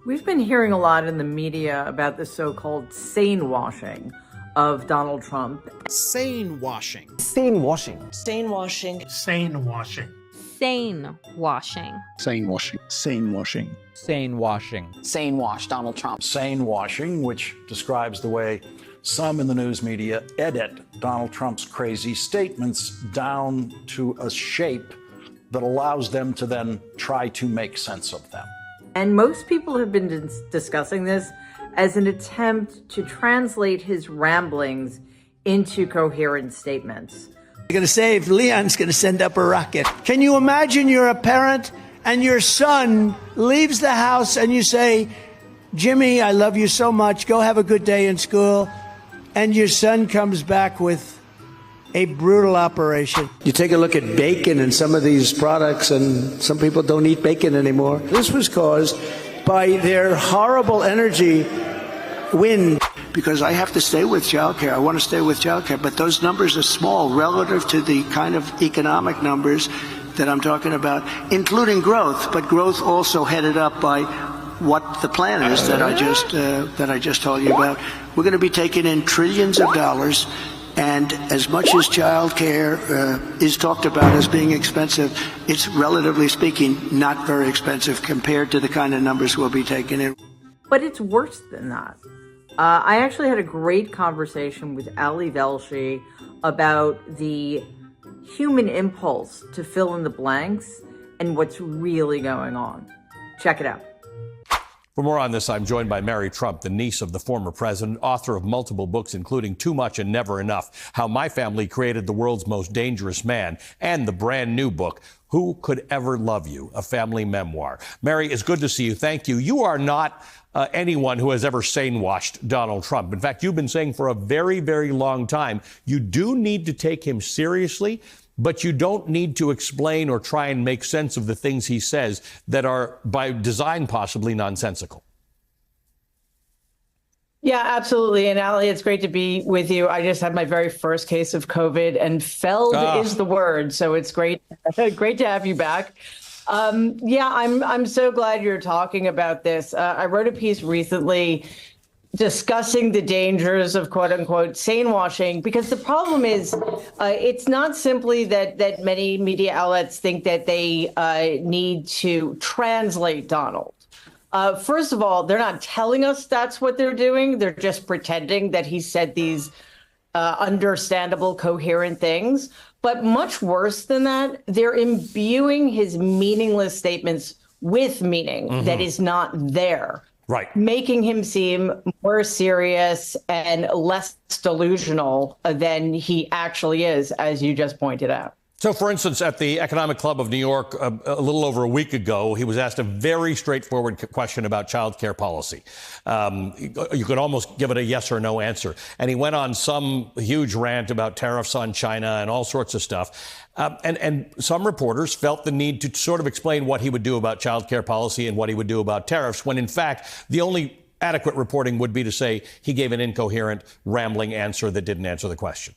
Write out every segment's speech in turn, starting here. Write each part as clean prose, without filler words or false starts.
We've been hearing a lot in the media about the so-called sanewashing of Donald Trump. Sanewashing. Sanewashing. Sanewashing. Sanewashing. Sanewashing. Sanewashing. Sanewashing. Sanewashing. Sanewash Donald Trump. Sanewashing, which describes the way some in the news media edit Donald Trump's crazy statements down to a shape that allows them to then try to make sense of them. And most people have been discussing this as an attempt to translate his ramblings into coherent statements. They're going to say if Leon's going to send up a rocket. Can you imagine you're a parent and your son leaves the house and you say, Jimmy, I love you so much. Go have a good day in school. And your son comes back with a brutal operation. You take a look at bacon and some of these products, and some people don't eat bacon anymore. This was caused by their horrible energy wind. Because I have to stay with childcare. I want to stay with childcare, but those numbers are small relative to the kind of economic numbers that I'm talking about, including growth, but growth also headed up by what the plan is that I just told you about. We're going to be taking in trillions of dollars. And as much as child care is talked about as being expensive, it's relatively speaking not very expensive compared to the kind of numbers we'll be taking in. But it's worse than that. I actually had a great conversation with Ali Velshi about the human impulse to fill in the blanks and what's really going on. Check it out. For more on this, I'm joined by Mary Trump, the niece of the former president, author of multiple books, including Too Much and Never Enough, How My Family Created the World's Most Dangerous Man, and the brand new book, Who Could Ever Love You, a family memoir. Mary, it's good to see you. Thank you. You are not anyone who has ever sanewashed Donald Trump. In fact, you've been saying for a very, very long time, you do need to take him seriously, but you don't need to explain or try and make sense of the things he says that are, by design, possibly nonsensical. Yeah, absolutely. And Ali, it's great to be with you. I just had my very first case of COVID, and felled is the word. So it's great to have you back. I'm so glad you're talking about this. I wrote a piece recently discussing the dangers of quote unquote sanewashing, because the problem is it's not simply that many media outlets think that they need to translate Donald. First of all, they're not telling us that's what they're doing. They're just pretending that he said these understandable, coherent things. But much worse than that, they're imbuing his meaningless statements with meaning that is not there. Right. Making him seem more serious and less delusional than he actually is, as you just pointed out. So, for instance, at the Economic Club of New York a little over a week ago, he was asked a very straightforward question about child care policy. You could almost give it a yes or no answer. And he went on some huge rant about tariffs on China and all sorts of stuff. And some reporters felt the need to sort of explain what he would do about child care policy and what he would do about tariffs, when in fact, the only adequate reporting would be to say he gave an incoherent, rambling answer that didn't answer the question.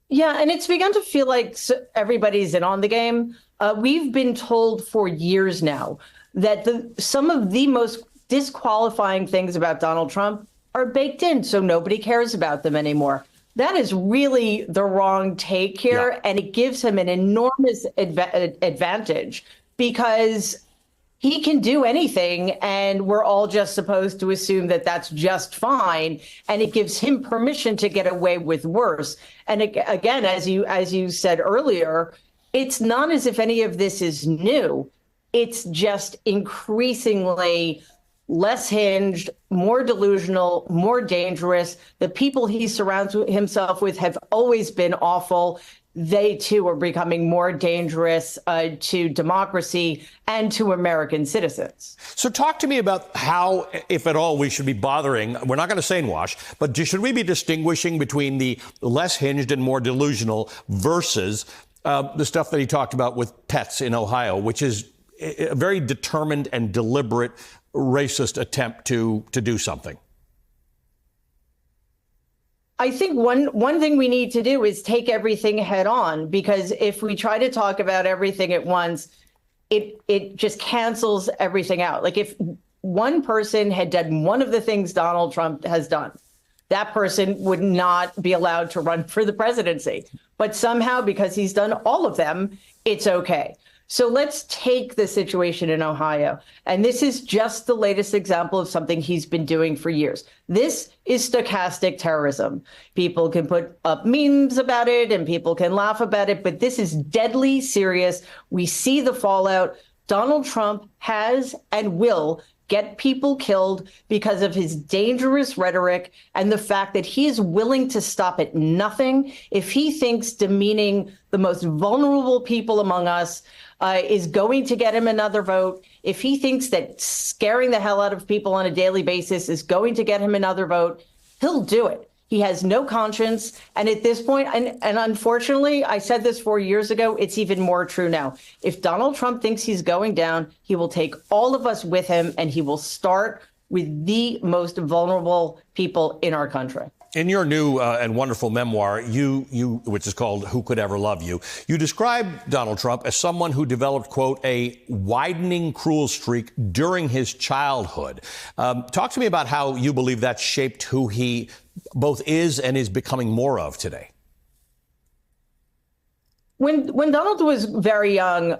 Yeah, and it's begun to feel like everybody's in on the game. We've been told for years now that some of the most disqualifying things about Donald Trump are baked in, so nobody cares about them anymore. That is really the wrong take here, yeah. And it gives him an enormous advantage, because he can do anything, and we're all just supposed to assume that that's just fine. And it gives him permission to get away with worse. And again, as you said earlier, it's not as if any of this is new. It's just increasingly less hinged, more delusional, more dangerous. The people he surrounds himself with have always been awful. They, too, are becoming more dangerous to democracy and to American citizens. So talk to me about how, if at all, we should be bothering. We're not going to sanewash, but should we be distinguishing between the less hinged and more delusional versus the stuff that he talked about with pets in Ohio, which is a very determined and deliberate racist attempt to do something? I think one thing we need to do is take everything head on, because if we try to talk about everything at once, it just cancels everything out. Like if one person had done one of the things Donald Trump has done, that person would not be allowed to run for the presidency. But somehow, because he's done all of them, it's okay. So let's take the situation in Ohio. And this is just the latest example of something he's been doing for years. This is stochastic terrorism. People can put up memes about it and people can laugh about it, but this is deadly serious. We see the fallout. Donald Trump has and will get people killed because of his dangerous rhetoric and the fact that he is willing to stop at nothing if he thinks demeaning the most vulnerable people among us is going to get him another vote. If he thinks that scaring the hell out of people on a daily basis is going to get him another vote, he'll do it. He has no conscience. And at this point, and unfortunately, I said this 4 years ago, it's even more true now. If Donald Trump thinks he's going down, he will take all of us with him, and he will start with the most vulnerable people in our country. In your new and wonderful memoir, which is called Who Could Ever Love You, you describe Donald Trump as someone who developed, quote, a widening cruel streak during his childhood. Talk to me about how you believe that shaped who he both is and is becoming more of today. When Donald was very young,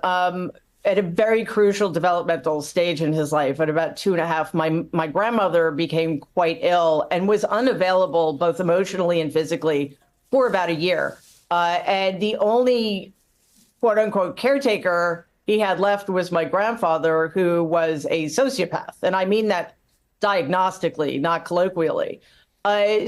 at a very crucial developmental stage in his life, at about 2.5, my grandmother became quite ill and was unavailable both emotionally and physically for about a year. And the only quote unquote caretaker he had left was my grandfather, who was a sociopath. And I mean that diagnostically, not colloquially.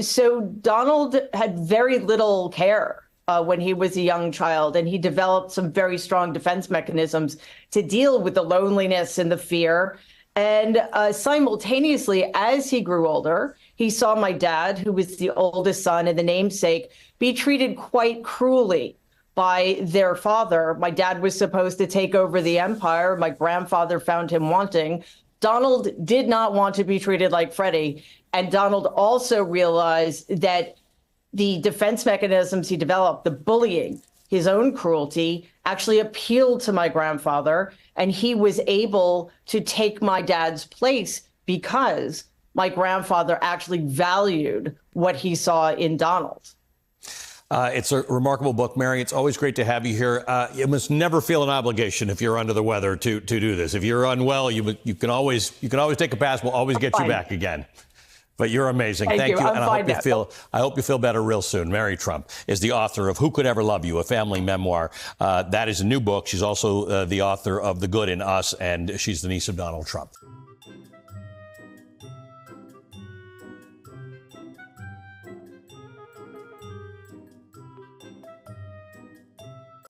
So Donald had very little care when he was a young child, and he developed some very strong defense mechanisms to deal with the loneliness and the fear. And simultaneously, as he grew older, he saw my dad, who was the oldest son and the namesake, be treated quite cruelly by their father. My dad was supposed to take over the empire. My grandfather found him wanting. Donald did not want to be treated like Freddie. And Donald also realized that the defense mechanisms he developed, the bullying, his own cruelty, actually appealed to my grandfather. And he was able to take my dad's place because my grandfather actually valued what he saw in Donald. It's a remarkable book, Mary. It's always great to have you here. You must never feel an obligation if you're under the weather to do this. If you're unwell, you can always take a pass. We'll always get you back again. But you're amazing. Thank you. And I hope you feel better real soon. Mary Trump is the author of Who Could Ever Love You, a family memoir. That is a new book. She's also the author of The Good in Us, and she's the niece of Donald Trump.